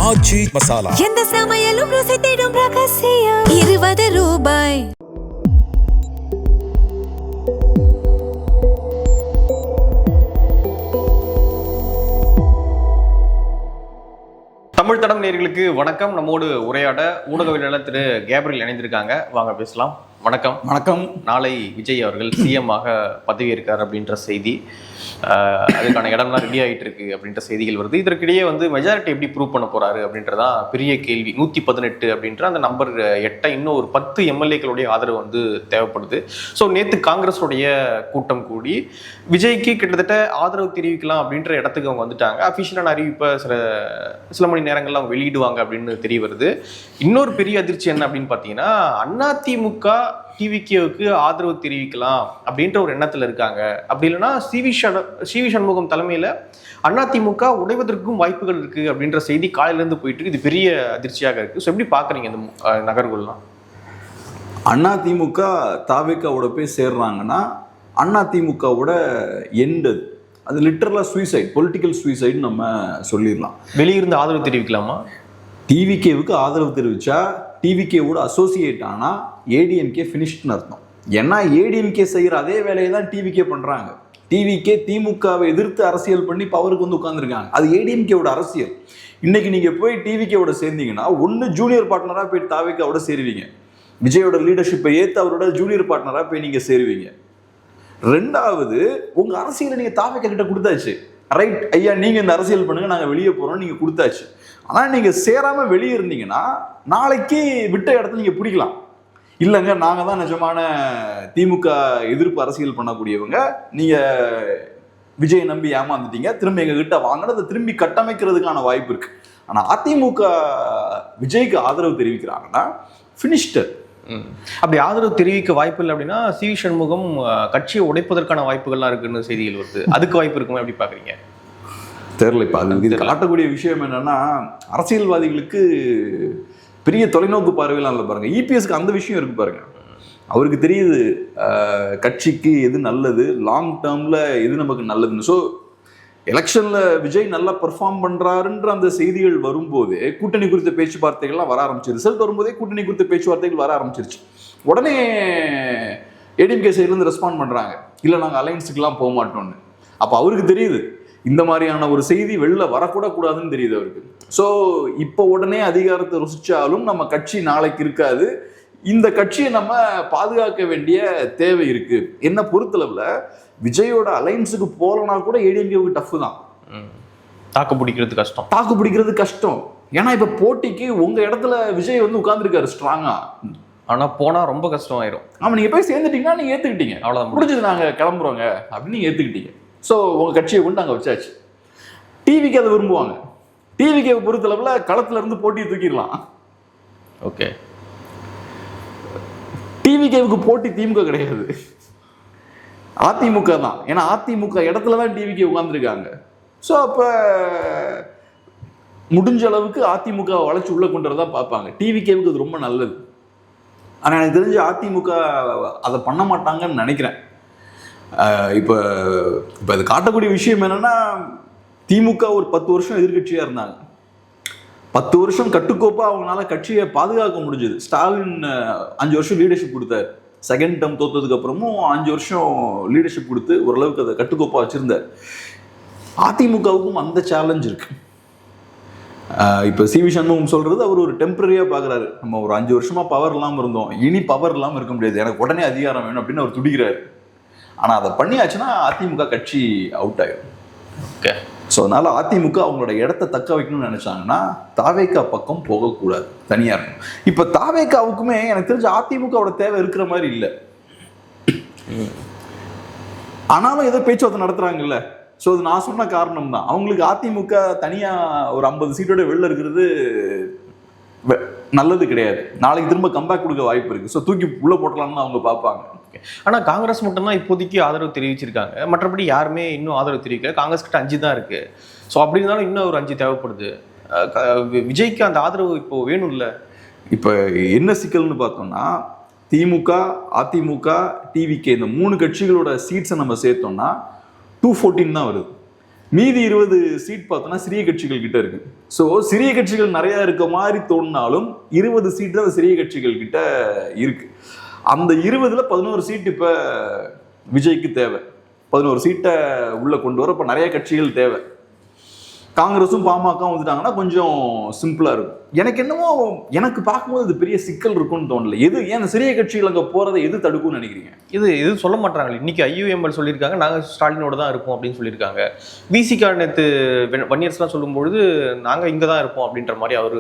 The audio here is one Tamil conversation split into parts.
ஆச்சி மசாலா. எந்த சமையலும் ருசி தேடும் ரகசியம். 20 ரூபாய். தமிழ் தடம் நேயர்களுக்கு வணக்கம். நம்மோடு உரையாட ஊடகவியலாளர் திரு கேப்ரியல் இணைந்திருக்காங்க. வாங்க பேசலாம். வணக்கம். வணக்கம். நாளை விஜய் அவர்கள் சிஎம் ஆக பதவியேற்கார் அப்படின்ற செய்தி, அதுக்கான இடம்லாம் ரெடி ஆகிட்டு இருக்கு அப்படின்ற செய்திகள் வருது. இதற்கிடையே மெஜாரிட்டி எப்படி ப்ரூவ் பண்ண போறாரு அப்படின்றதான் பெரிய கேள்வி. 118 அப்படின்ற அந்த நம்பர் 8 இன்னும் ஒரு 10 எம்எல்ஏக்களுடைய ஆதரவு தேவைப்படுது. ஸோ நேற்று காங்கிரஸுடைய கூட்டம் கூடி விஜய்க்கு கிட்டத்தட்ட ஆதரவு தெரிவிக்கலாம் அப்படின்ற இடத்துக்கு அவங்க வந்துட்டாங்க. அஃபிஷியலான அறிவிப்பை சில மணி நேரங்கள்ல அவங்க வெளியிடுவாங்க அப்படின்னு தெரிய வருது. இன்னொரு பெரிய அதிர்ச்சி என்ன அப்படின்னு பார்த்தீங்கன்னா, அதிமுக டிவிகேவுக்கு ஆதரவு தெரிவிக்கலாம் அப்படின்ற ஒரு எண்ணத்துல இருக்காங்க. அப்படி இல்லைன்னா சிவி சண்முகம் தலைமையில அதிமுக உடைவதற்கும் வாய்ப்புகள் இருக்கு அப்படின்ற செய்தி காலையில இருந்து போயிட்டு இருக்கு. இது பெரிய அதிர்ச்சியாக இருக்கு. ஸோ எப்படி பாக்குறீங்க இந்த நகர்வுகள்லாம்? அதிமுக தாவேக்காவோட போய் சேர்றாங்கன்னா அதிமுகவோட எண்ட் அது லிட்டரலா சூசைட், பொலிட்டிக்கல் சூசைட் நம்ம சொல்லிடலாம். வெளியிருந்து ஆதரவு தெரிவிக்கலாமா? டிவிகேவுக்கு ஆதரவு தெரிவிச்சா டிவிகேவோட அசோசியேட் ஆனா ஏடிஎம்கே ஃபினிஷ்ட்னு அர்த்தம். ஏன்னா ஏடிஎம்கே செய்யற அதே வேலையை தான் டிவிகே பண்றாங்க. டிவிகே திமுகவை எதிர்த்து அரசியல் பண்ணி பவருக்கு உட்கார்ந்துருக்காங்க. அது ஏடிஎம்கேவோட அரசியல். இன்னைக்கு நீங்க போய் டிவிகேவோட சேர்ந்தீங்கன்னா ஒன்னு ஜூனியர் பார்ட்னரா போய் தாவேக்காவோட சேருவீங்க, விஜயோட லீடர்ஷிப்பை ஏத்து அவரோட ஜூனியர் பார்ட்னரா போய் நீங்க சேருவீங்க. ரெண்டாவது, உங்க அரசியலை நீங்க தாவேக்கா கிட்ட கொடுத்தாச்சு. ரைட் ஐயா, நீங்க இந்த அரசியல் பண்ணுங்க, நாங்க வெளியே போறோம், நீங்க கொடுத்தாச்சு. ஆனா நீங்க சேராம வெளியே இருந்தீங்கன்னா நாளைக்கு விட்ட இடத்துல நீங்க பிடிக்கலாம். இல்லைங்க, நாங்க தான் நிஜமான திமுக எதிர்ப்பு அரசியல் பண்ணக்கூடியவங்க, நீங்க விஜய் நம்பி ஏமாந்துட்டீங்க, திரும்ப எங்க கிட்ட வாங்கினதை திரும்பி கட்டமைக்கிறதுக்கான வாய்ப்பு இருக்கு. ஆனா அதிமுக விஜய்க்கு ஆதரவு தெரிவிக்கிறாங்கன்னா ஃபினிஷ்டர். அப்படி ஆதரவு தெரிவிக்க வாய்ப்பு இல்லை அப்படின்னா சிவி சண்முகம் கட்சியை உடைப்பதற்கான வாய்ப்புகள்லாம் இருக்குன்னு செய்திகள் வருது. அதுக்கு வாய்ப்பு இருக்குமா? எப்படி பாக்குறீங்க? தெரியல. இப்போ அது இது காட்டக்கூடிய விஷயம் என்னன்னா, அரசியல்வாதிகளுக்கு பெரிய தொலைநோக்கு பார்வையெல்லாம் இல்லை பாருங்க. இபிஎஸ்க்கு அந்த விஷயம் இருக்கு பாருங்க. அவருக்கு தெரியுது கட்சிக்கு எது நல்லது, லாங் டேர்ம்ல எது நமக்கு நல்லதுன்னு. ஸோ எலெக்ஷன்ல விஜய் நல்லா பெர்ஃபார்ம் பண்றாருன்ற அந்த செய்திகள் வரும்போதே கூட்டணி குறித்த பேச்சுவார்த்தைகள்லாம் வர ஆரம்பிச்சு, ரிசல்ட் வரும்போதே கூட்டணி குறித்த பேச்சுவார்த்தைகள் வர ஆரம்பிச்சிருச்சு. உடனே ஏடிஎம்கே சைட்லேருந்து ரெஸ்பாண்ட் பண்றாங்க, இல்லை நாங்கள் அலையன்ஸுக்கெல்லாம் போக மாட்டோம்னு. அப்போ அவருக்கு தெரியுது இந்த மாதிரியான ஒரு செய்தி வெளில வரக்கூட கூடாதுன்னு தெரியுது அவருக்கு. ஸோ இப்போ உடனே அதிகாரத்தை ருசிச்சாலும் நம்ம கட்சி நாளைக்கு இருக்காது. இந்த கட்சியை நம்ம பாதுகாக்க வேண்டிய தேவை இருக்கு. என்ன பொறுத்தளவுல விஜயோட அலைன்ஸுக்கு போலனா கூட ஏடிஎம்கேவுக்கு டஃப் தான். தாக்கு பிடிக்கிறது கஷ்டம். ஏன்னா இப்ப போட்டிக்கு உங்க இடத்துல விஜய் உட்கார்ந்துருக்காரு ஸ்ட்ராங்கா. ஆனா போனா ரொம்ப கஷ்டம் ஆயிரும். ஆமா, நீங்க போய் சேர்ந்துட்டீங்கன்னா நீங்க ஏத்துக்கிட்டீங்க, அவ்வளவுதான், முடிஞ்சது, நாங்க கிளம்புறோங்க அப்படின்னு நீங்க ஏத்துக்கிட்டீங்க. ஸோ உங்க கட்சியை கொண்டு அங்கே வச்சாச்சு. டிவிக்கு அதை விரும்புவாங்க. டிவிக்கு பொறுத்தளவுல களத்துல இருந்து போட்டியை தூக்கிடலாம். ஓகே, டிவிகேவுக்கு போட்டி திமுக கிடையாது, அதிமுக தான். ஏன்னா அதிமுக இடத்துல தான் டிவிகே உட்கார்ந்துருக்காங்க. ஸோ அப்போ முடிஞ்ச அளவுக்கு அதிமுக வளர்ச்சி உள்ள கொண்டு வரதான் பார்ப்பாங்க. டிவிகேவுக்கு அது ரொம்ப நல்லது. ஆனால் எனக்கு தெரிஞ்சு அதிமுக அதை பண்ண மாட்டாங்கன்னு நினைக்கிறேன். இப்போ அது காட்டக்கூடிய விஷயம் என்னன்னா, திமுக ஒரு 10 வருஷம் எதிர்கட்சியா இருந்தாங்க. 10 வருஷம் கட்டுக்கோப்பா அவங்களால கட்சியை பாதுகாக்க முடிஞ்சது. ஸ்டாலின் 5 வருஷம் லீடர்ஷிப் கொடுத்தாரு. செகண்ட் டேர்ம் தோத்ததுக்கு அப்புறமும் 5 வருஷம் லீடர்ஷிப் கொடுத்து ஓரளவுக்கு அதை கட்டுக்கோப்பா வச்சிருந்தார். அதிமுகவுக்கும் அந்த சேலஞ்ச் இருக்கு. இப்போ சிவி சண்முகம் சொல்றது அவர் ஒரு டெம்பரரியா பாக்குறாரு. நம்ம ஒரு 5 வருஷமா பவர் இல்லாமல் இருந்தோம், இனி பவர் இல்லாமல் இருக்க முடியாது, எனக்கு உடனே அதிகாரம் வேணும் அப்படின்னு அவர் துடிக்கிறாரு. ஆனா அதை பண்ணியாச்சுன்னா அதிமுக கட்சி அவுட் ஆயிடும். ஓகே, ஸோ அதனால அதிமுக அவங்களோட இடத்த தக்க வைக்கணும்னு நினைச்சாங்கன்னா தாவேக்கா பக்கம் போகக்கூடாது, தனியா இருக்கும். இப்ப தாவேக்காவுக்குமே எனக்கு தெரிஞ்ச அதிமுகவோட தேவை இருக்கிற மாதிரி இல்லை. ஆனாலும் ஏதோ பேச்சுவார்த்தை நடத்துறாங்கல்ல. ஸோ அது நான் சொன்ன காரணம் தான். அவங்களுக்கு அதிமுக தனியா ஒரு 50 சீட்டோட வெளில இருக்கிறது நல்லது கிடையாது. நாளைக்கு திரும்ப கம்பேக் கொடுக்க வாய்ப்பு இருக்கு. ஸோ தூக்கி உள்ள போட்டலாம்னு அவங்க பார்ப்பாங்க. ஆனா காங்கிரஸ் மட்டும்தான் இப்போதைக்கு ஆதரவு தெரிவிச்சிருக்காங்க, மற்றபடி யாருமே இன்னும் ஆதரவு தெரிவிக்கல. காங்கிரஸ் கிட்ட 5 தான் இருக்கு. ஸோ அப்படி இருந்தாலும் இன்னும் ஒரு 5 தேவைப்படுது. விஜய்க்கு அந்த ஆதரவு இப்போ வேணும் இல்லை? இப்போ என்ன சிக்கல்னு பார்த்தோம்னா, திமுக, அதிமுக, டிவிகே இந்த 3 கட்சிகளோட சீட்ஸை நம்ம சேர்த்தோம்னா 214 தான் வருது. மீதி 20 சீட் பார்த்தோன்னா சிறிய கட்சிகள் கிட்ட இருக்கு. ஸோ சிறிய கட்சிகள் நிறைய இருக்க மாதிரி தோணினாலும் 20 சீட் தான் சிறிய கட்சிகள் கிட்ட இருக்கு. அந்த 20ல 11 சீட் இப்ப விஜய்க்கு தேவை. 11 சீட்டை உள்ள கொண்டு வர இப்ப நிறைய கட்சிகள் தேவை. காங்கிரஸும் பாமகவும் வந்துட்டாங்கன்னா கொஞ்சம் சிம்பிளா இருக்கும். எனக்கு என்னமோ எனக்கு பார்க்கும்போது இது பெரிய சிக்கல் இருக்கும்னு தோணல. எது ஏன் சிறிய கட்சிகள் அங்கே போறதை எது தடுக்கும்னு நினைக்கிறீங்க? இது சொல்ல மாட்டாங்க. இன்னைக்கு IUML சொல்லியிருக்காங்க, நாங்கள் ஸ்டாலினோட தான் இருப்போம் அப்படின்னு சொல்லியிருக்காங்க. விசிகா நேற்று வன்னியர்ஸ்லாம் சொல்லும்பொழுது நாங்கள் இங்கே தான் இருப்போம் அப்படின்ற மாதிரி அவர்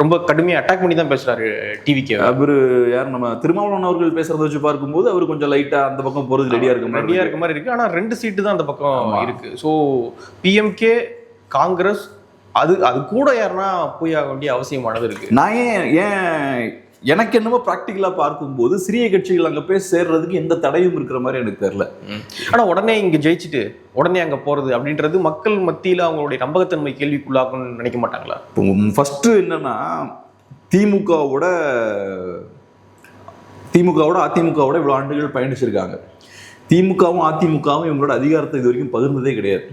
ரொம்ப கடுமையாக அட்டாக் பண்ணி தான் பேசுறாரு டிவிக்கு. அவர் யார் நம்ம திருமாவளவன் அவர்கள் பேசுறத வச்சு பார்க்கும்போது அவர் கொஞ்சம் லைட்டா அந்த பக்கம் போறது ரெடியா இருக்க மாதிரி இருக்கு. ஆனால் 2 சீட்டு தான் அந்த பக்கம் இருக்கு. ஸோ PMK காங்கிரஸ் அது கூட யாருன்னா போய் ஆக வேண்டிய அவசியமானது இருக்கு. நான் ஏன் எனக்கு என்னமோ பிராக்டிக்கலா பார்க்கும்போது சிறிய கட்சிகள் அங்க போய் சேர்றதுக்கு எந்த தடையும் இருக்கிற மாதிரி எனக்கு தெரியல. ஆனா உடனே இங்க ஜெயிச்சுட்டு உடனே அங்க போறது அப்படின்றது மக்கள் மத்தியில அவங்களுடைய நம்பகத்தன்மை கேள்விக்குள்ளாக்கும்னு நினைக்க மாட்டாங்களா? ஃபர்ஸ்ட் என்னன்னா திமுகவோட அதிமுகவோட இவ்வளவு ஆண்டுகள் பயணிச்சிருக்காங்க. திமுகவும் அதிமுகவும் இவங்களோட அதிகாரத்தை இது வரைக்கும் பகிர்ந்ததே கிடையாது.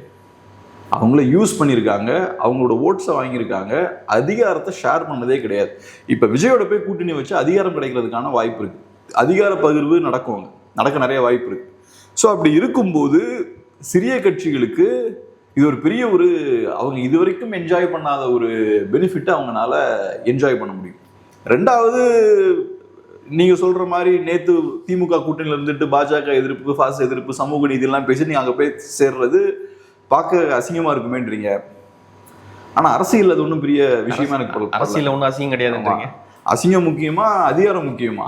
அவங்கள யூஸ் பண்ணியிருக்காங்க, அவங்களோட ஓட்ஸை வாங்கியிருக்காங்க, அதிகாரத்தை ஷேர் பண்ணதே கிடையாது. இப்போ விஜயோட போய் கூட்டணி வச்சு அதிகாரம் கிடைக்கிறதுக்கான வாய்ப்பு இருக்கு. அதிகார பகிர்வு நடக்க நிறைய வாய்ப்பு இருக்கு. ஸோ அப்படி இருக்கும்போது சிறிய கட்சிகளுக்கு இது ஒரு பெரிய அவங்க இது வரைக்கும் என்ஜாய் பண்ணாத ஒரு பெனிஃபிட்டை அவங்களால என்ஜாய் பண்ண முடியும். ரெண்டாவது, நீங்க சொல்ற மாதிரி நேத்து திமுக கூட்டணியில இருந்துட்டு பாஜக எதிர்ப்பு, பாஸ் எதிர்ப்பு, சமூக நீதி எல்லாம் பேசி நீங்க அங்க போய் சேர்றது பார்க்க அசிங்கமா இருக்குமேன்றீங்க. ஆனா அரசியல் அது ஒன்றும் பெரிய விஷயமா எனக்கு அரசியல் ஒன்றும் அசிங்கம் கிடையாதுன்றீங்க. அசிங்கம் முக்கியமா அதிகாரம் முக்கியமா?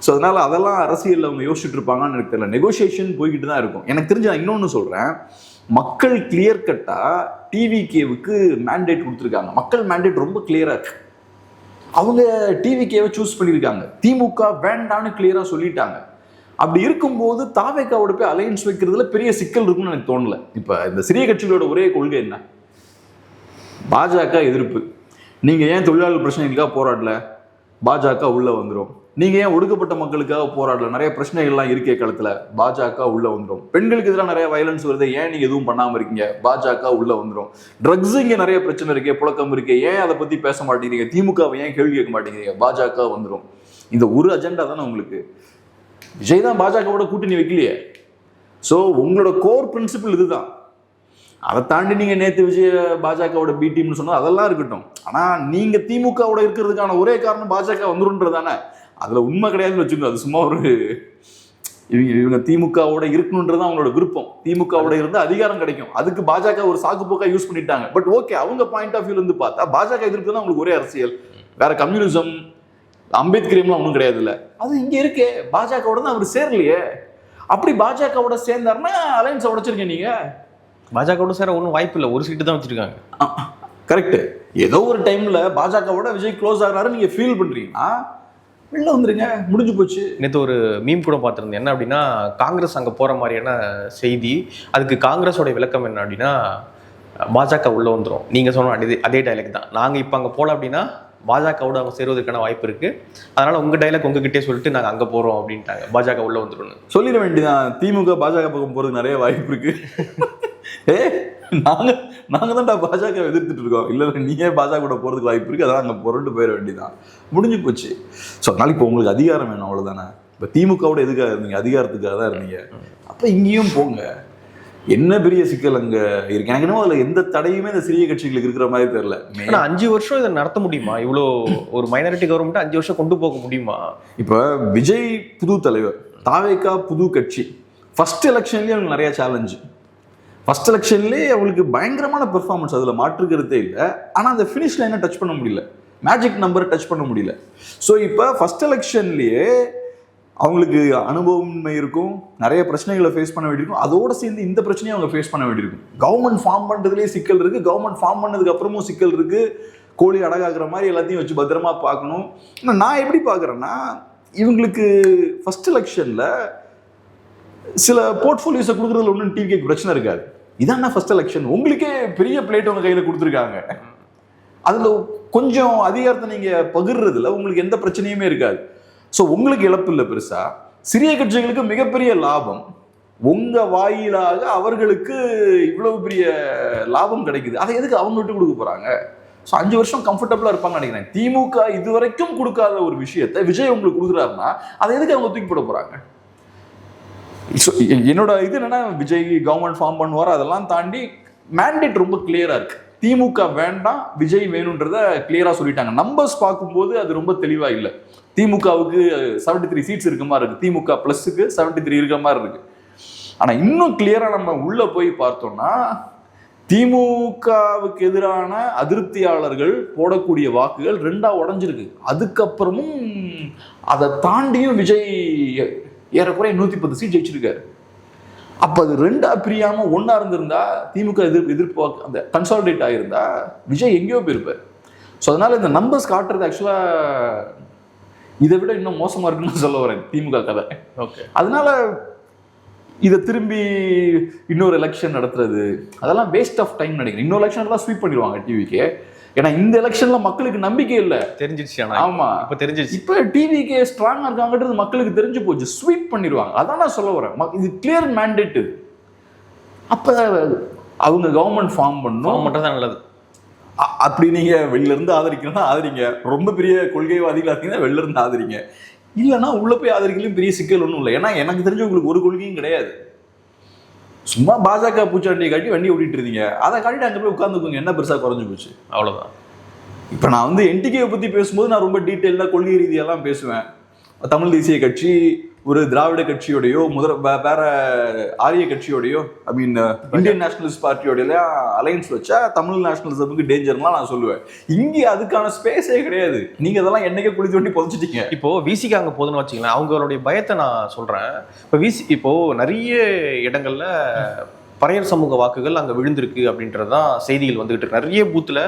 ஸோ அதனால அதெல்லாம் அரசியல் அவங்க யோசிச்சுட்டு இருப்பாங்கன்னு எனக்கு தெரியல. நெகோசியேஷன் போய்கிட்டு தான் இருக்கும். எனக்கு தெரிஞ்ச நான் இன்னொன்னு சொல்றேன், மக்கள் கிளியர் கட்டா டிவிகேவுக்கு மேண்டேட் கொடுத்துருக்காங்க. மக்கள் மேண்டேட் ரொம்ப கிளியரா இருக்கு. அவங்க டிவிகேவை சூஸ் பண்ணியிருக்காங்க. திமுக வேண்டான்னு கிளியரா சொல்லிட்டாங்க. அப்படி இருக்கும்போது தாவேக்காவோட போய் அலையன்ஸ் வைக்கிறதுல பெரிய சிக்கல் இருக்குன்னு எனக்கு தோணல. இப்ப இந்த சிறிய கட்சிகளோட ஒரே கொள்கை என்ன? பாஜக எதிர்ப்பு. நீங்க ஏன் தொழிலாளர் பிரச்சனைகளுக்காக போராடல? பாஜக உள்ள வந்துடும். நீங்க ஏன் ஒடுக்கப்பட்ட மக்களுக்காக போராடல? நிறைய பிரச்சனைகள்லாம் இருக்கே களத்துல, பாஜக உள்ள வந்துடும். பெண்களுக்கு எதிராக நிறைய வயலன்ஸ் வருது, ஏன் நீங்க எதுவும் பண்ணாம இருக்கீங்க? பாஜக உள்ள வந்துடும். ட்ரக்ஸ் இங்க நிறைய பிரச்சனை இருக்கே, புழக்கம் இருக்கே, ஏன் அதை பத்தி பேச மாட்டேங்கிறீங்க? திமுகவை ஏன் கேள்வி கேட்க மாட்டேங்கிறீங்க? பாஜக வந்துடும். இந்த ஒரு அஜெண்டா தானே உங்களுக்கு. விஜய் தான் பாஜகவோட கூட்டணி வைக்கலையே. ஸோ உங்களோட கோர் பிரின்சிபிள் இதுதான். அதை தாண்டி நீங்க நேற்று விஜய் பாஜகவோட பி டீம்னு சொன்னா அதெல்லாம் இருக்கட்டும். ஆனா நீங்க திமுகவோட இருக்கிறதுக்கான ஒரே காரணம் பாஜக வந்துருன்றதானே. அதுல உண்மை கிடையாதுன்னு வச்சுக்கோங்க. அது சும்மா இவங்க திமுகவோட இருக்கணுன்றது அவங்களோட விருப்பம். திமுகவோட இருந்து அதிகாரம் கிடைக்கும், அதுக்கு பாஜக ஒரு சாக்கு போக்கா யூஸ் பண்ணிட்டாங்க. பட் ஓகே, அவங்க பாயிண்ட் ஆஃப் வியூல இருந்து பார்த்தா பாஜக எதிர்ப்பு தான் அவங்களுக்கு ஒரே அரசியல். வேற கம்யூனிசம், அம்பேத்கரியம்லாம் ஒன்றும் கிடையாது. இல்லை, அது இங்க இருக்கே. பாஜகவோட தான் அவர் சேரலையே. அப்படி பாஜகவோட சேர்ந்தாருன்னா அலையன்ஸ் உடைச்சிருக்கீங்க. நீங்க பாஜகவோட சேர ஒன்றும் வாய்ப்பு இல்லை, ஒரு சீட்டு தான் வச்சிருக்காங்க. கரெக்ட். ஏதோ ஒரு டைம்ல பாஜகவோட விஜய் க்ளோஸ் ஆகிறாரு நீங்க ஃபீல் பண்றீங்கன்னா வெளில வந்துருங்க, முடிஞ்சு போச்சு. நேற்று ஒரு மீம் கூட பார்த்துருந்தேன். என்ன அப்படின்னா, காங்கிரஸ் அங்கே போகிற மாதிரியான செய்தி. அதுக்கு காங்கிரஸோட விளக்கம் என்ன அப்படின்னா, பாஜக உள்ளே வந்துடும். நீங்கள் சொன்ன அதே டைலாக் தான். நாங்கள் இப்போ அங்கே போகல அப்படின்னா பாஜகவோட அவங்க சேருவதற்கான வாய்ப்பு இருக்கு. அதனால உங்க டைலாக் உங்ககிட்டே சொல்லிட்டு நாங்கள் அங்கே போகிறோம் அப்படின்ட்டாங்க. பாஜக உள்ள வந்துடும் சொல்லிட வேண்டியதான். திமுக பாஜக பக்கம் போகிறதுக்கு நிறைய வாய்ப்பு இருக்கு. நாங்க தான்டா பாஜக எதிர்த்துட்டு இருக்கோம். இல்லை நீயே பாஜக கூட போறதுக்கு வாய்ப்பு இருக்கு, அதான் அங்கே புரண்டு போயிட வேண்டியதான், முடிஞ்சு போச்சு. ஸோ அதனால இப்போ உங்களுக்கு அதிகாரம் வேணும், அவ்வளவுதானே. இப்போ திமுகவோட எதுக்காக இருந்தீங்க? அதிகாரத்துக்காக தான் இருந்தீங்க. அப்போ இங்கேயும் போங்க. என்ன பெரிய சிக்கல் அங்க இருக்கு? எனக்கு என்னமோ அதுல எந்த தடையுமே இந்த சிறிய கட்சிகளுக்கு இருக்கிற மாதிரி தெரியல. 5 வருஷம் இதை நடத்த முடியுமா? இவ்வளோ ஒரு மைனாரிட்டி கவர்மெண்ட் 5 வருஷம் கொண்டு போக முடியுமா? இப்ப விஜய் புது தலைவர், தாவேகா புது கட்சி. ஃபர்ஸ்ட் எலெக்ஷன்லயே அவங்களுக்கு நிறைய சேலஞ்சு. ஃபர்ஸ்ட் எலெக்ஷன்லேயே அவங்களுக்கு பயங்கரமான பெர்ஃபார்மன்ஸ், அதில் மாற்றுக்கிறதே இல்லை. ஆனால் அந்த ஃபினிஷ் லைனை டச் பண்ண முடியல, மேஜிக் நம்பரை டச் பண்ண முடியல. ஸோ இப்போ ஃபர்ஸ்ட் எலெக்ஷன்லேயே அவங்களுக்கு அனுபவமின்மை இருக்கும், நிறைய பிரச்சனைகளை ஃபேஸ் பண்ண வேண்டியிருக்கும். அதோடு சேர்ந்து இந்த பிரச்சனையும் அவங்க ஃபேஸ் பண்ண வேண்டியிருக்கும். கவர்மெண்ட் ஃபார்ம் பண்ணுறதுலேயே சிக்கல் இருக்குது, கவர்மெண்ட் ஃபார்ம் பண்ணதுக்கு அப்புறமும் சிக்கல் இருக்குது. கோழி அடகாகிற மாதிரி எல்லாத்தையும் வச்சு பத்திரமா பார்க்கணும். ஆனால் நான் எப்படி பார்க்குறேன்னா, இவங்களுக்கு ஃபர்ஸ்ட் எலெக்ஷனில் சில போர்ட்ஃபோலியோஸை கொடுக்குறதுல ஒன்றும் டிவிக்கு பிரச்சனை இருக்காது. இதான் ஃபர்ஸ்ட் எலெக்ஷன், உங்களுக்கே பெரிய பிளேட் உங்கள் கையில் கொடுத்துருக்காங்க. அதில் கொஞ்சம் அதிகாரத்தை நீங்கள் பகிர்றதுல உங்களுக்கு எந்த பிரச்சனையுமே இருக்காது. ஸோ உங்களுக்கு இழப்பு இல்லை பெருசா. சிறிய கட்சிகளுக்கு மிகப்பெரிய லாபம். உங்க வாயிலாக அவர்களுக்கு இவ்வளவு பெரிய லாபம் கிடைக்குது, அதை எதுக்கு அவங்க விட்டு கொடுக்க போறாங்க? ஸோ 5 வருஷம் கம்ஃபர்டபுளா இருப்பாங்கன்னு நினைக்கிறேன். திமுக இதுவரைக்கும் கொடுக்காத ஒரு விஷயத்தை விஜய் உங்களுக்கு கொடுக்குறாருன்னா அதை எதுக்கு அவங்க தூக்கி போட போறாங்க? என்னோட இது என்னன்னா, விஜய் கவர்மெண்ட் ஃபார்ம் பண்ணுவார், அதெல்லாம் தாண்டி மேண்டேட் ரொம்ப கிளியரா இருக்கு. திமுக வேண்டாம், விஜய் வேணும்ன்றத கிளியரா சொல்லிட்டாங்க. நம்பர்ஸ் பார்க்கும்போது அது ரொம்ப தெளிவா இல்லை. திமுகவுக்கு 73 சீட்ஸ் இருக்க மாதிரி இருக்கு, திமுக பிளஸுக்கு 73 இருக்க மாதிரி இருக்கு. ஆனா இன்னும் கிளியரா நம்ம உள்ள போய் பார்த்தோம்னா, திமுகவுக்கு எதிரான அதிருப்தியாளர்கள் போடக்கூடிய வாக்குகள் 2ஆ உடைஞ்சிருக்கு. அதுக்கப்புறமும் அதை தாண்டியும் விஜய் ஏறக்குறைய 110 சீட் ஜெயிச்சிருக்காரு. அப்ப அது 2ஆ பிரியாம 1ஆ இருந்திருந்தா, திமுக எதிர்ப்பு அந்த கன்சாலிடேட் ஆயிருந்தா விஜய் எங்கேயோ போயிருப்பார். ஸோ அதனால இந்த நம்பர்ஸ் காட்டுறது ஆக்சுவலா இதை விட இன்னும் மோசமா இருக்குன்னு சொல்ல வரேன் திமுக கதை. ஓகே, அதனால இதை திரும்பி இன்னொரு எலெக்ஷன் நடத்துறது அதெல்லாம் வேஸ்ட் ஆஃப் டைம் நினைக்கிறேன். இன்னொரு எலெக்ஷன் தான் ஸ்வீப் பண்ணிடுவாங்க டிவிக்கு. ஏன்னா இந்த எலெக்ஷன்ல மக்களுக்கு நம்பிக்கை இல்லை, தெரிஞ்சிருச்சு. ஆமா, இப்ப தெரிஞ்சிருச்சு. இப்ப டிவிக்கு ஸ்ட்ராங்கா இருக்காங்கன்றது மக்களுக்கு தெரிஞ்சு போச்சு, ஸ்வீப் பண்ணிடுவாங்க. அதான் நான் சொல்ல வரேன், இது கிளியர் மேண்டேட். அப்ப அவங்க கவர்மெண்ட் ஃபார்ம் பண்ணணும், மட்டும்தான் நல்லது. அப்படி நீங்க வெளில இருந்து ஆதரிக்கணும்னா ஆதரிங்க, ரொம்ப பெரிய கொள்கைவாதிகளா இருக்கீங்கன்னா வெளில இருந்து ஆதரிங்க, இல்லைன்னா உள்ள போய் ஆதரிக்கலையும் பெரிய சிக்கல் ஒன்றும் இல்லை. ஏன்னா எனக்கு தெரிஞ்ச உங்களுக்கு ஒரு கொள்கையும் கிடையாது. சும்மா பாஜக பூச்சாண்டியை காட்டி வண்டி ஓட்டிட்டு இருந்தீங்க, அதை காட்டிட்டு அங்கே போய் உட்காந்துக்கோங்க, என்ன பெருசாக குறைஞ்சு போச்சு? அவ்வளோதான். இப்போ நான் வந்து என்டிகேவை பற்றி பேசும்போது நான் ரொம்ப டீட்டெயிலாக கொள்கை ரீதியெல்லாம் பேசுவேன். தமிழ் தேசிய கட்சி ஒரு திராவிட கட்சியோடையோ வேற ஆரிய கட்சியோடையோ ஐ மீன் இந்தியன் நேஷனலிஸ்ட் பார்ட்டியோட அலையன்ஸ் வச்சா தமிழ் நேஷனலிசமுக்கு டேஞ்சர்லாம் நான் சொல்லுவேன். இங்கே அதுக்கான ஸ்பேஸே கிடையாது. நீங்க அதெல்லாம் என்னைக்கே குளித்து வண்டி புதைச்சிட்டீங்க. இப்போ விசிக்கு அங்கே போதுன்னு வச்சுக்கலாம். அவங்களுடைய பயத்தை நான் சொல்றேன். இப்போ நிறைய இடங்கள்ல பறையர் சமூக வாக்குகள் அங்கே விழுந்திருக்கு அப்படின்றது தான் செய்திகள் வந்துகிட்டு இருக்கு. நிறைய பூத்தில்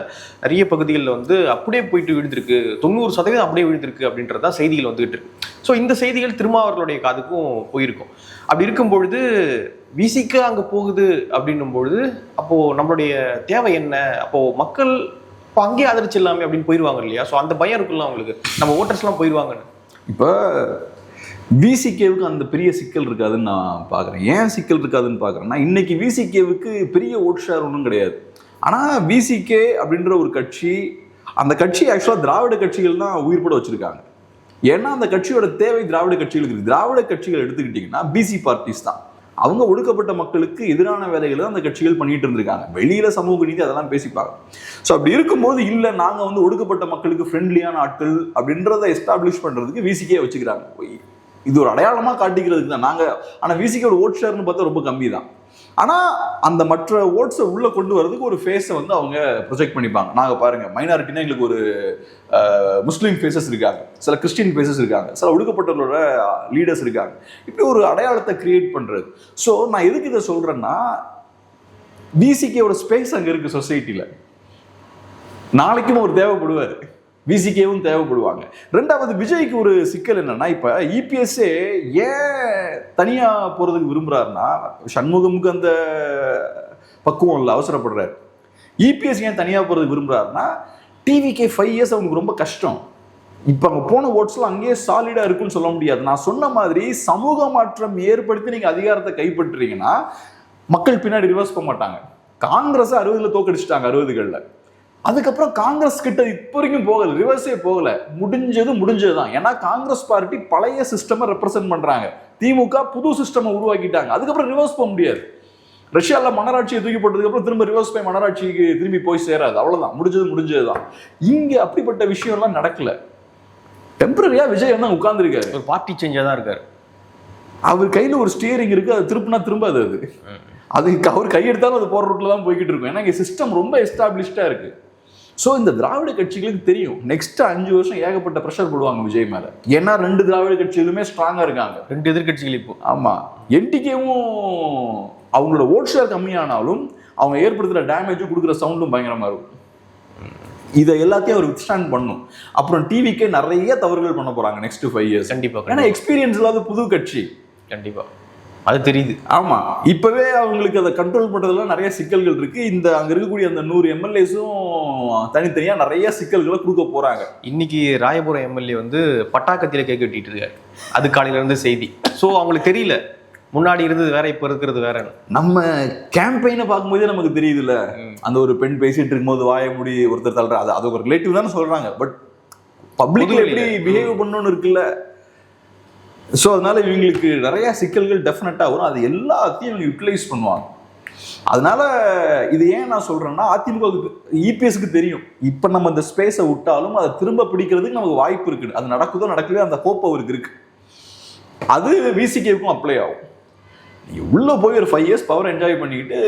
நிறைய பகுதிகளில் வந்து அப்படியே போயிட்டு விழுந்திருக்கு, 90% அப்படியே விழுந்திருக்கு அப்படின்றது தான் செய்திகள் வந்துகிட்டு இருக்கு. ஸோ இந்த செய்திகள் திருமாவர்களுடைய காதுக்கும் போயிருக்கும். அப்படி இருக்கும் பொழுது விசிக்கு அங்கே போகுது அப்படின்னும் பொழுது அப்போது நம்மளுடைய தேவை என்ன? அப்போது மக்கள் இப்போ அங்கேயே ஆதரிச்சிடலாமே அப்படின்னு போயிடுவாங்க இல்லையா? ஸோ அந்த பயம் இருக்குல்ல அவங்களுக்கு, நம்ம ஓட்டர்ஸ்லாம் போயிடுவாங்கன்னு. இப்போ விசிகேவுக்கு அந்த பெரிய சிக்கல் இருக்காதுன்னு நான் பார்க்குறேன். ஏன் சிக்கல் இருக்காதுன்னு பார்க்குறேன்னா, இன்னைக்கு விசிகேவுக்கு பெரிய ஓட் ஷேர் ஒன்றும் கிடையாது. ஆனால் விசிகே அப்படின்ற ஒரு கட்சி, அந்த கட்சி ஆக்சுவலாக திராவிட கட்சிகள் தான் உயிர்ப்பட வச்சுருக்காங்க. ஏன்னா அந்த கட்சியோட தேவை திராவிட கட்சிகளுக்கு இருக்குது. திராவிட கட்சிகள் எடுத்துக்கிட்டிங்கன்னா பிசி பார்ட்டிஸ் தான். அவங்க ஒடுக்கப்பட்ட மக்களுக்கு எதிரான வேலைகளை தான் அந்த கட்சிகள் பண்ணிட்டு இருந்திருக்காங்க. வெளியில சமூக நீதி அதெல்லாம் பேசிப்பாங்க. ஸோ அப்படி இருக்கும்போது இல்லை நாங்கள் வந்து ஒடுக்கப்பட்ட மக்களுக்கு ஃப்ரெண்ட்லியான ஆட்கள் அப்படின்றத எஸ்டாப்ளிஷ் பண்ணுறதுக்கு விசிகே வச்சுக்கிறாங்க. இது ஒரு அடையாளமாக காட்டிக்கிறதுக்கு தான் நாங்கள். ஆனால் விசிகேயோட ஓட் ஷேர்னு பார்த்தா ரொம்ப கம்மி தான். ஆனால் அந்த மற்ற ஓட்ஸை உள்ளே கொண்டு வரதுக்கு ஒரு ஃபேஸை வந்து அவங்க ப்ரொஜெக்ட் பண்ணிப்பாங்க. நாங்கள் பாருங்கள், மைனாரிட்டினா எங்களுக்கு ஒரு முஸ்லீம் ஃபேஸஸ் இருக்காங்க, சில கிறிஸ்டின் ஃபேஸஸ் இருக்காங்க, சில ஒடுக்கப்பட்டவர்களோட லீடர்ஸ் இருக்காங்க. இப்படி ஒரு அடையாளத்தை கிரியேட் பண்ணுறது. ஸோ நான் எதுக்கு இதை சொல்கிறேன்னா, விசிகேவோட ஸ்பேஸ் அங்கே இருக்குது சொசைட்டியில். நாளைக்கும் அவர் தேவைப்படுவார், விசிகேவும் தேவைப்படுவாங்க. ரெண்டாவது விஜய்க்கு ஒரு சிக்கல் என்னன்னா, இப்ப இபிஎஸ்ஏ ஏன் தனியா போறதுக்கு விரும்புறாருன்னா, சண்முகமுக்கு அந்த பக்குவம் இல்லை, அவசரப்படுறாரு. இபிஎஸ் ஏன் தனியா போறதுக்கு விரும்புறாருன்னா, டிவிகே 5 இயர்ஸ் அவங்களுக்கு ரொம்ப கஷ்டம். இப்ப அங்க போன ஓட்ஸ்லாம் அங்கேயே சாலிடா இருக்குன்னு சொல்ல முடியாது. நான் சொன்ன மாதிரி சமூக மாற்றம் ஏற்படுத்தி நீங்க அதிகாரத்தை கைப்பற்றுறீங்கன்னா மக்கள் பின்னாடி ரிவர்ஸ் போக மாட்டாங்க. காங்கிரஸ் 60ல தோக்கடிச்சிட்டாங்க, 60களில். அதுக்கப்புறம் காங்கிரஸ் கிட்ட இப்போ வரைக்கும் போகல, ரிவர்ஸே போகல. முடிஞ்சதுதான். ஏன்னா காங்கிரஸ் பார்ட்டி பழைய சிஸ்டமை ரெப்ரசென்ட் பண்றாங்க, திமுக புது சிஸ்டமை உருவாக்கிட்டாங்க. அதுக்கப்புறம் ரிவர்ஸ் போக முடியாது. ரஷ்யாவில் மன்னராட்சியை தூக்கி போட்டதுக்கு அப்புறம் திரும்ப ரிவர்ஸ் போய் மன்னராட்சிக்கு திரும்பி போய் சேராது. அவ்வளவுதான், முடிஞ்சதுதான். இங்க அப்படிப்பட்ட விஷயம்லாம் நடக்கல. டெம்பரரியா விஜய் வந்து உட்கார்ந்துருக்காரு, ஒரு பார்ட்டி சேஞ்சா தான் இருக்காரு. அவர் கையில ஒரு ஸ்டியரிங் இருக்கு, அது திருப்பினா திரும்ப அது அவர் கையெடுத்தாலும் அது போற ரூட்ல தான் போய்கிட்டு இருக்கும். ஏன்னா இங்க சிஸ்டம் ரொம்ப எஸ்டாப்ளிஷ்டா இருக்கு. ஸோ இந்த திராவிட கட்சிகளுக்கு தெரியும் நெக்ஸ்ட் 5 வருஷம் ஏகப்பட்ட ப்ரெஷர் போடுவாங்க விஜய் மேல. ஏன்னா 2 திராவிட கட்சிகளுமே ஸ்ட்ராங்கா இருக்காங்க, 2 எதிர்கட்சிகள் இப்போ. ஆமா, என்டிகேவும் அவங்களோட ஓட் ஷேர் கம்மியானாலும் அவங்க ஏற்படுத்துற டேமேஜும் கொடுக்குற சவுண்டும் பயங்கரமா இருக்கும். இதை எல்லாத்தையும் அவர் வித்ஸ்டாண்ட் பண்ணும். அப்புறம் டிவிக்கே நிறைய தவறுகள் பண்ண போறாங்க நெக்ஸ்ட் 5 இயர்ஸ். கண்டிப்பா. ஏன்னா எக்ஸ்பீரியன்ஸ் இல்லாத புது கட்சி. கண்டிப்பா அது தெரியுது. ஆமா, இப்பவே அவங்களுக்கு அதை கண்ட்ரோல் பண்றதுல நிறைய சிக்கல்கள் இருக்கு. இந்த அங்க இருக்கக்கூடிய அந்த 100 எம்எல்ஏஸும் தனித்தனியா நிறைய சிக்கல்களை கொடுக்க போறாங்க. இன்னைக்கு ராயபுரம் எம்எல்ஏ வந்து பட்டாக்கத்தில கேக் வெட்டிட்டு இருக்காரு, அது காலையில இருந்து செய்தி. ஸோ அவங்களுக்கு தெரியல முன்னாடி இருந்தது வேற, இப்ப இருக்கிறது வேற. நம்ம கேம்பெயினை பார்க்கும்போதே நமக்கு தெரியுதுல்ல, அந்த ஒரு பெண் பேசிட்டு இருக்கும்போது வாய முடி ஒருத்தர் தள்ளுற, அது ஒரு ரிலேட்டிவ் தானே சொல்றாங்க, பட் பப்ளிக்ல எப்படி பிஹேவ் பண்ணணும்னு இருக்குல்ல. ஸோ அதனால இவங்களுக்கு நிறைய சிக்கல்கள் டெஃபினட்டா வரும். அது எல்லாத்தையும் இவங்க யூட்டிலைஸ் பண்ணுவாங்க. அதனால இது ஏன் நான் சொல்றேன்னா, அதிமுக இபிஎஸ்க்கு தெரியும் இப்ப நம்ம இந்த ஸ்பேஸை விட்டாலும் அதை திரும்ப பிடிக்கிறதுக்கு நமக்கு வாய்ப்பு இருக்குது. அது நடக்குதோ நடக்கலையோ அந்த ஹோப் அவருக்கு இருக்கு. அது விசிகேவுக்கும் அப்ளை ஆகும். உள்ள போய் ஒரு 5 years பவர் என்ஜாய் பண்ணிக்கிட்டு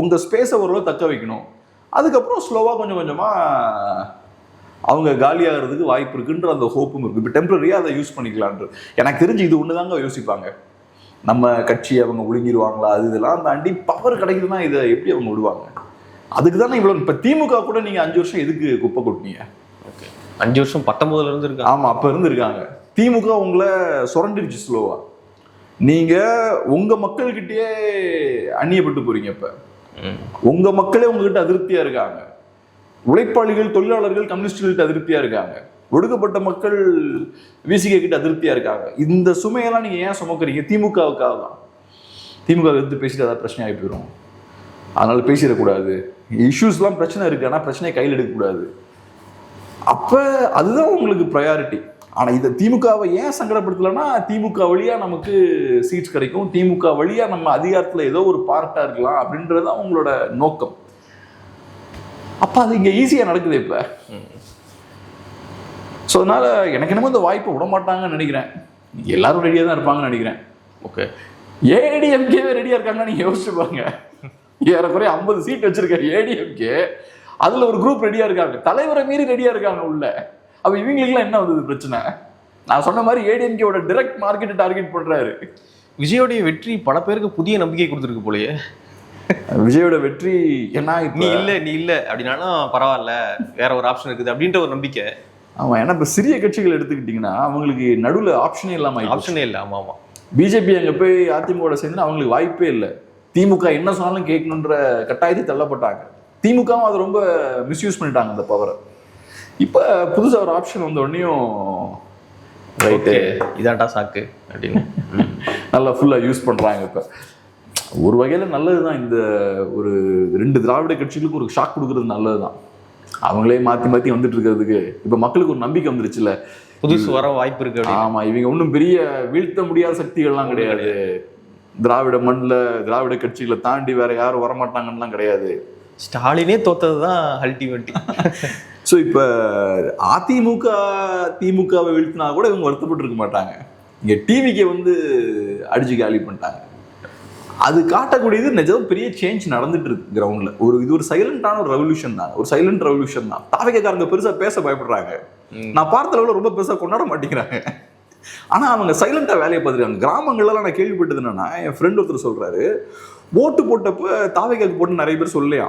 உங்க ஸ்பேஸை ஓரளவு தக்க வைக்கணும். அதுக்கப்புறம் ஸ்லோவா கொஞ்சம் கொஞ்சமா அவங்க காலியாகிறதுக்கு வாய்ப்பு இருக்குன்ற அந்த ஹோப்பும் இருக்கு. இப்போ டெம்பரரியா அதை யூஸ் பண்ணிக்கலான்ற எனக்கு தெரிஞ்சு இது ஒண்ணுதாங்க யோசிப்பாங்க. நம்ம கட்சியை அவங்க ஒழுங்கிடுவாங்களா, அது இதெல்லாம் தாண்டி பவர் கிடைக்குதுன்னா இதை எப்படி அவங்க விடுவாங்க? அதுக்கு தானே இவ்வளவு. இப்ப திமுக கூட நீங்க 5 வருஷம் எதுக்கு குப்பை கொட்டினீங்க? 5 வருஷம் 19ல இருந்து இருக்காங்க. ஆமா, அப்ப இருந்து இருக்காங்க. திமுக உங்களை சுரண்டிருச்சு ஸ்லோவா. நீங்க உங்க மக்கள்கிட்டயே அந்நியப்பட்டு போறீங்க. இப்ப உங்க மக்களே உங்ககிட்ட அதிருப்தியா இருக்காங்க. உழைப்பாளிகள், தொழிலாளர்கள், கம்யூனிஸ்டுகள்கிட்ட அதிருப்தியா இருக்காங்க. ஒடுக்கப்பட்ட மக்கள் விசிகே கிட்ட அதிருப்தியா இருக்காங்க. இந்த சுமையெல்லாம் நீங்க ஏன் சுமக்குறீங்க? திமுகவுக்காக தான். திமுக எடுத்து பேசிட்டு ஏதாவது பிரச்சனை ஆகி போயிடும். அதனால பேசிடக்கூடாது. இஷ்யூஸ்லாம் பிரச்சனை இருக்கு, ஆனால் பிரச்சனையை கையில் எடுக்கக்கூடாது. அப்ப அதுதான் உங்களுக்கு ப்ரையாரிட்டி. ஆனா இதை திமுகவை ஏன் சங்கடப்படுத்தலைன்னா, திமுக வழியா நமக்கு சீட்ஸ் கிடைக்கும், திமுக வழியா நம்ம அதிகாரத்துல ஏதோ ஒரு பார்ட்டா இருக்கலாம் அப்படின்றதுதான் உங்களோட நோக்கம். அப்ப அது இங்க ஈஸியா நடக்குது இப்ப. ஸோ அதனால எனக்கு என்னமோ இந்த வாய்ப்பை விட மாட்டாங்கன்னு நினைக்கிறேன். எல்லாரும் ரெடியா தான் இருப்பாங்கன்னு நினைக்கிறேன். ஓகே, ஏடிஎம்கேவே ரெடியா இருக்காங்கன்னு நீங்க யோசிச்சு பாருங்க. ஏறக்குறைய 50 சீட் வச்சிருக்க ஏடிஎம்கே, அதுல ஒரு குரூப் ரெடியா இருக்காங்க, தலைவரை மீறி ரெடியா இருக்காங்க உள்ள. அப்ப இவங்களுக்குலாம் என்ன வந்தது பிரச்சனை? நான் சொன்ன மாதிரி ஏடிஎம்கேவோட டைரக்ட் மார்க்கெட்டை டார்கெட் பண்றாரு. விஜயோடைய வெற்றி பல பேருக்கு புதிய நம்பிக்கை கொடுத்துருக்கு போலயே. விஜயோட வெற்றி என்ன, நீ இல்ல அப்படின்னாலும் பரவாயில்ல, வேற ஒரு ஆப்ஷன் இருக்குது அப்படின்ற ஒரு நம்பிக்கை. ஆமா, ஏன்னா இப்ப சிறிய கட்சிகள் எடுத்துக்கிட்டீங்கன்னா அவங்களுக்கு நடுவில் ஆப்ஷனே இல்லாம, ஆப்ஷனே இல்லை. ஆமா ஆமா, பிஜேபி அங்க போய் அதிமுக சேர்ந்து அவங்களுக்கு வாய்ப்பே இல்லை. திமுக என்ன சொன்னாலும் கேட்கணுன்ற கட்டாயத்தை தள்ளப்பட்டாங்க. திமுகவும் அதை ரொம்ப மிஸ்யூஸ் பண்ணிட்டாங்க அந்த பவரை. இப்ப புதுசா ஒரு ஆப்ஷன் வந்த உடனேயும் ரைட்டு இதாட்டா சாக்கு அப்படின்னு நல்லா ஃபுல்லா யூஸ் பண்றாங்க. இப்ப ஒரு வகையில நல்லதுதான். இந்த ஒரு 2 திராவிட கட்சிகளுக்கு ஒரு ஷாக் கொடுக்கறது நல்லதுதான். அவங்களே மாத்தி மாத்தி வந்துட்டு இருக்கிறதுக்கு இப்ப மக்களுக்கு ஒரு நம்பிக்கை வந்துருச்சுல, புதுசு வர வாய்ப்பு இருக்கு. ஆமா, இவங்க ஒன்றும் பெரிய வீழ்த்த முடியாத சக்திகள்லாம் கிடையாது. திராவிட மண்ணில் திராவிட கட்சிகளை தாண்டி வேற யாரும் வரமாட்டாங்கன்னு கிடையாது. ஸ்டாலினே தோத்ததுதான் அல்டிமேட். ஸோ இப்போ அதிமுக திமுகவை வீழ்த்தினா கூட இவங்க வருத்தப்பட்டு இருக்க மாட்டாங்க. இங்க டிவிக்கு வந்து அடிச்சு காலி பண்ணிட்டாங்க. அது காட்டக்கூடியது நிஜம் பெரிய சேஞ்ச் நடந்துட்டு இருக்கு கிரவுண்ட்ல. இது ஒரு சைலண்டான ஒரு ரெவல்யூஷன் தான், ஒரு சைலண்ட் ரெவல்யூஷன் தான். தாவகக்காரங்க பெருசா பேச பயப்படுறாங்க. நான் பார்த்த அளவுல ரொம்ப பெருசா கொண்டாட மாட்டேங்கிறாங்க. ஆனா அவங்க சைலண்டா வேலையை பார்த்துருக்காங்க. கிராமங்கள்லாம் நான் கேள்விப்பட்டது என்னன்னா, என் ஃப்ரெண்ட் ஒருத்தர் சொல்றாரு, ஓட்டு போட்டப்ப தாவேக்காக்கு போட்டு நிறைய பேர் சொல்லலையா,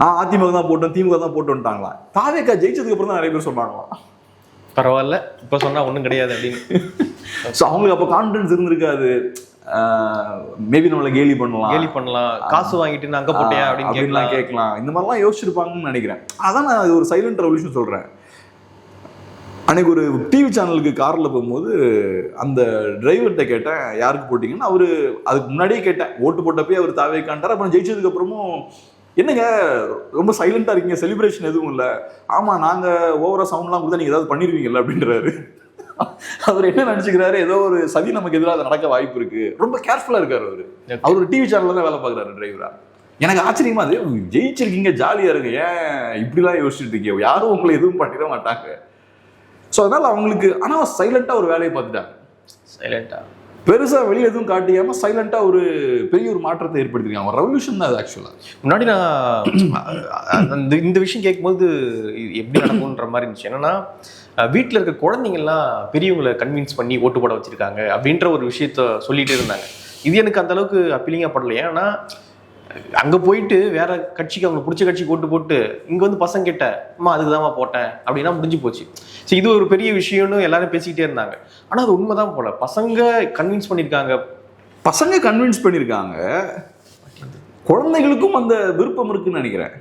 நான் அதிமுக தான் போட்டேன் திமுக தான் போட்டு வந்துட்டாங்களாம். தாவேக்கா ஜெயிச்சதுக்கு அப்புறம் தான் நிறைய பேர் சொன்னாங்களாம். பரவாயில்ல, இப்ப சொன்னா ஒண்ணும் கிடையாது அப்படின்னு. ஸோ அவங்களுக்கு அப்போ கான்ஃபிடன்ஸ் இருந்திருக்காது. மேபி நம்மள கேலி பண்ணலாம், காசு வாங்கிட்டு அங்க போட்டியா அப்படின்னு கேட்கலாம். இந்த மாதிரிலாம் யோசிச்சிருப்பாங்கன்னு நினைக்கிறேன். அதான் நான் ஒரு சைலண்ட் ரெவல்யூஷன் சொல்றேன். அன்னைக்கு ஒரு டிவி சேனலுக்கு கார்ல போகும்போது அந்த டிரைவர்கிட்ட கேட்டேன், யாருக்கு போட்டீங்கன்னு. அவரு அதுக்கு முன்னாடியே கேட்டேன், ஓட்டு போட்டப்பே அவர் தாவேக்கான்ட்டார். அப்புறம் ஜெயிச்சதுக்கு அப்புறமும் என்னங்க ரொம்ப சைலண்டா இருக்கீங்க, செலிப்ரேஷன் எதுவும் இல்லை? ஆமா, நாங்க ஓவரா சவுண்ட்லாம் கொடுத்தா நீங்க ஏதாவது பண்ணிருவீங்கல்ல அப்படின்றாரு. அவர் என்ன நினைச்சுக்கிறாரு, ஏதோ ஒரு சதி நமக்கு எதிராக நடக்க வாய்ப்பு இருக்கு. ரொம்ப கேர்ஃபுல்லா இருக்காரு அவரு. அவர் ஒரு டிவி சேனல்ல தான் வேலை பார்க்குறாரு டிரைவரா. எனக்கு ஆச்சரியமா அது, ஜெயிச்சிருக்கீங்க ஜாலியா இருக்கு, ஏன் இப்படிலாம் யோசிச்சுட்டு இருக்கீங்க, யாரும் உங்களை எதுவும் பண்ணிட மாட்டாங்க. ஸோ அதனால அவங்களுக்கு, ஆனா சைலண்டா ஒரு வேலையை பார்த்துட்டாங்க. சைலண்டா பெருசா வெளியே எதுவும் காட்டியாம சைலண்டா ஒரு பெரிய ஒரு மாற்றத்தை ஏற்படுத்திருக்காங்க. ரெவல்யூஷன் தான் அது. ஆக்சுவலா முன்னாடி நான் இந்த விஷயம் கேட்கும்போது எப்படி நடக்கும்ன்ற மாதிரி இருந்துச்சு. என்னன்னா, வீட்டில் இருக்க குழந்தைங்கள்லாம் பெரியவங்களை கன்வின்ஸ் பண்ணி ஓட்டு போட வச்சிருக்காங்க அப்படின்ற ஒரு விஷயத்த சொல்லிட்டு இருந்தாங்க. இது எனக்கு அந்த அளவுக்கு அப்பீலிங்கா படல. ஏன்னா அங்க போயிட்டு வேற கட்சிக்கு அவங்க பிடிச்ச கட்சிக்கு ஓட்டு போட்டு இங்க வந்து பசங்க கிட்ட அம்மா அதுக்கு தான் போட்டேன் அப்படின்னா முடிஞ்சு போச்சு. சரி, இது ஒரு பெரிய விஷயம்னு எல்லாரும் பேசிக்கிட்டே இருந்தாங்க. ஆனா அது உண்மைதான் போல. பசங்க கன்வின்ஸ் பண்ணியிருக்காங்க. குழந்தைகளுக்கும் அந்த விருப்பம் இருக்குன்னு நினைக்கிறேன்.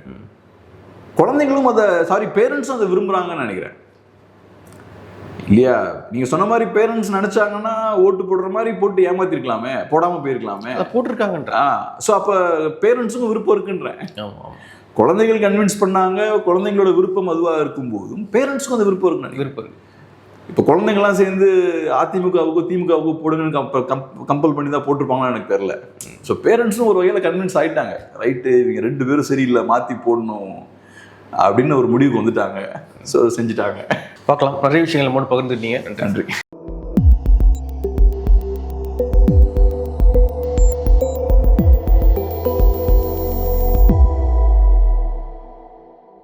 குழந்தைகளும் அதை பேரண்ட்ஸும் அதை விரும்புறாங்கன்னு நினைக்கிறேன். இல்லையா? நீங்க சொன்ன மாதிரி பேரண்ட்ஸ் நினைச்சாங்கன்னா ஓட்டு போடுற மாதிரி போட்டு ஏமாத்திருக்கலாமே, போடாம போயிருக்கலாமே. அதை போட்டிருக்காங்கன்ற. ஸோ அப்ப பேரண்ட்ஸுக்கும் விருப்பம் இருக்குன்றேன். ஆமா. குழந்தைகள் கன்வின்ஸ் பண்ணாங்க, குழந்தைங்களோட விருப்பம் அதுவாக இருக்கும்போதும் பேரண்ட்ஸுக்கும் அந்த விருப்பம் இருக்கு. விருப்பம் இருக்கு. இப்போ குழந்தைங்களாம் சேர்ந்து அதிமுகவுக்கோ திமுகவுக்கோ போடுங்கன்னு கம்பல் பண்ணி தான் போட்டிருப்பாங்கன்னு எனக்கு தெரியல. ஸோ பேரண்ட்ஸும் ஒரு வகையில் கன்வின்ஸ் ஆகிட்டாங்க, ரைட்டு இவங்க 2 பேரும் சரியில்லை, மாற்றி போடணும் அப்படின்னு ஒரு முடிவுக்கு வந்துட்டாங்க. ஸோ செஞ்சுட்டாங்க. பார்க்கலாம். நிறைய விஷயங்கள் மூணு பகிர்ந்துட்டீங்க. நன்றி.